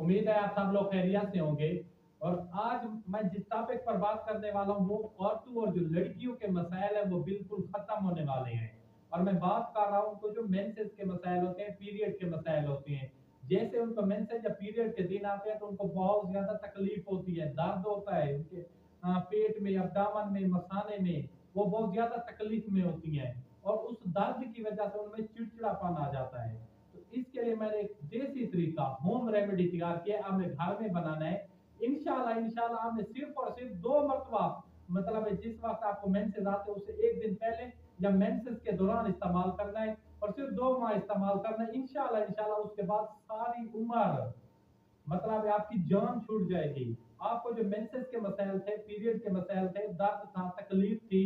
उम्मीद है आप सब लोग खैरियत से होंगे। और आज मैं जिस टॉपिक पर बात करने वाला हूँ वो औरतों और जो लड़कियों के मसाइल हैं वो बिल्कुल खत्म होने वाले हैं। और मैं बात कर रहा हूँ उनको जो मेंसेस के मसाइल होते हैं, पीरियड के मसाइल होते हैं। जैसे उनको मेंसेस या पीरियड के दिन आते हैं तो उनको बहुत ज्यादा तकलीफ होती है, दर्द होता है उनके पेट में, अब्डामन में, मसाने में, वो बहुत ज्यादा तकलीफ में होती हैं। और उस दर्द की वजह से उनमें चिड़चिड़ापन आ जाता है। तो इसके लिए मैंने एक देसी तरीका, होम रेमेडी तैयार किया, आपने घर में बनाना है। इंशाल्लाह इंशाल्लाह आपने सिर्फ और सिर्फ 2 मरतबा, मतलब जिस वक्त आपको मेंसेस आते हैं उससे एक दिन पहले या मेंसेस के दौरान इस्तेमाल करना है, और सिर्फ 2 माह इस्तेमाल करना है। इंशाल्लाह इंशाल्लाह उसके बाद सारी उम्र, मतलब आपकी जान छूट जाएगी। आपको जो मेंसेस के मसाइल थे, पीरियड के मसाइल थे, दर्द था, तकलीफ थी,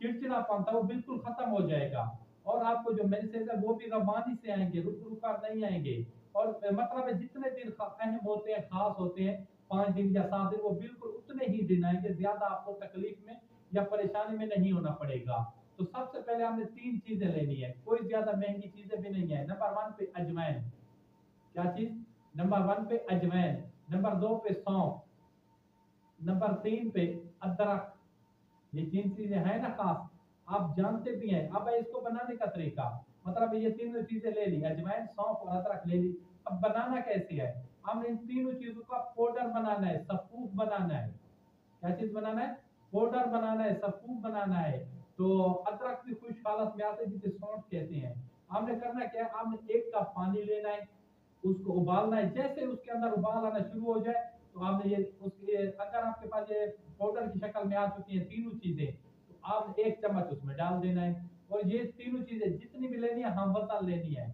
चिड़चिड़ापन था, वो बिल्कुल खत्म हो जाएगा। और आपको जो मेंसेस है वो भी रवानी से आएंगे, रुक रुक कर नहीं आएंगे। और मतलब जितने दिन अहम होते हैं, खास होते हैं, 5 दिन या 7 दिन, वो बिल्कुल उतने ही दिन आएंगे। ज्यादा आपको तकलीफ में या परेशानी में नहीं होना पड़ेगा। तो सबसे पहले हमने 3 चीजें लेनी है, कोई ज्यादा महंगी चीजें भी नहीं है। नंबर 1 पे अजवाइन। क्या चीज? नंबर 1 पे अजवाइन, नंबर 2 पे सौंफ, नंबर 3 पे अदरक। ये 3 चीजें हैं ना खास, आप जानते भी हैं। अब इसको बनाने का तरीका, मतलब ये तीनों चीजें ले ली, अजवाइन, सौंफ और अदरक ले ली। अब बनाना कैसे है? हमने इन तीनों चीजों का पाउडर बनाना है, सफूफ बनाना है। क्या चीज बनाना है? पाउडर बनाना है, सफूफ बनाना है। तो अदरक भी खुश्क हालत में आते हैं जिसे सौंठ कहते हैं। हमने करना क्या है, हमने 1 कप पानी लेना है, उसको उबालना है। जैसे उसके अंदर उबाल आना शुरू हो जाए तो आपने ये उसके, अगर आपके पास ये पाउडर की शक्ल में आ चुकी है तीनों चीजें, तो आपने 1 चम्मच उसमें डाल देना है। और ये तीनों चीजें जितनी भी लेनी है हम वजन लेनी है।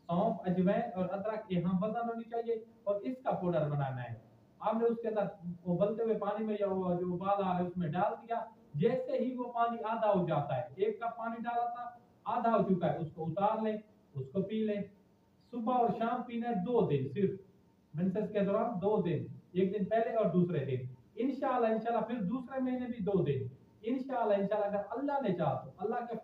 सौंफ, अजवाइन और अदरक, ये हम वजन होनी चाहिए। और इसका पाउडर बनाना है। आपने उसके अंदर उबलते हुए पानी में या वो जो उबाल आ रहा है उसमें डाल दिया। जैसे ही वो पानी आधा हो जाता है, 1 कप पानी डाला था, आधा हो चुका है, उसको उतार लें, उसको पी लें। सुबह और शाम पीना है 2 दिन सिर्फ, मेंसेस के दौरान 2 दिन, एक दिन पहले और दूसरे दिन। इंशाल्लाह इंशाल्लाह फिर दूसरे महीने भी 2 दिन। इंशाल्लाह इंशाल्लाह अगर अल्लाह ने चाहा तो अल्लाह के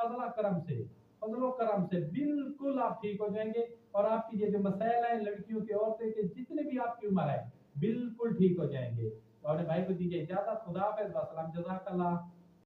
फजलो करम से बिल्कुल आप ठीक हो जाएंगे। और आपकी ये जो मसाइल है लड़कियों के, औरतें के, जितने भी आपकी उम्र है, बिल्कुल ठीक हो जाएंगे। तो अपने भाई को दीजिए इजाजत। खुदा हाफिज़, वस्सलाम, जज़ाकल्लाह।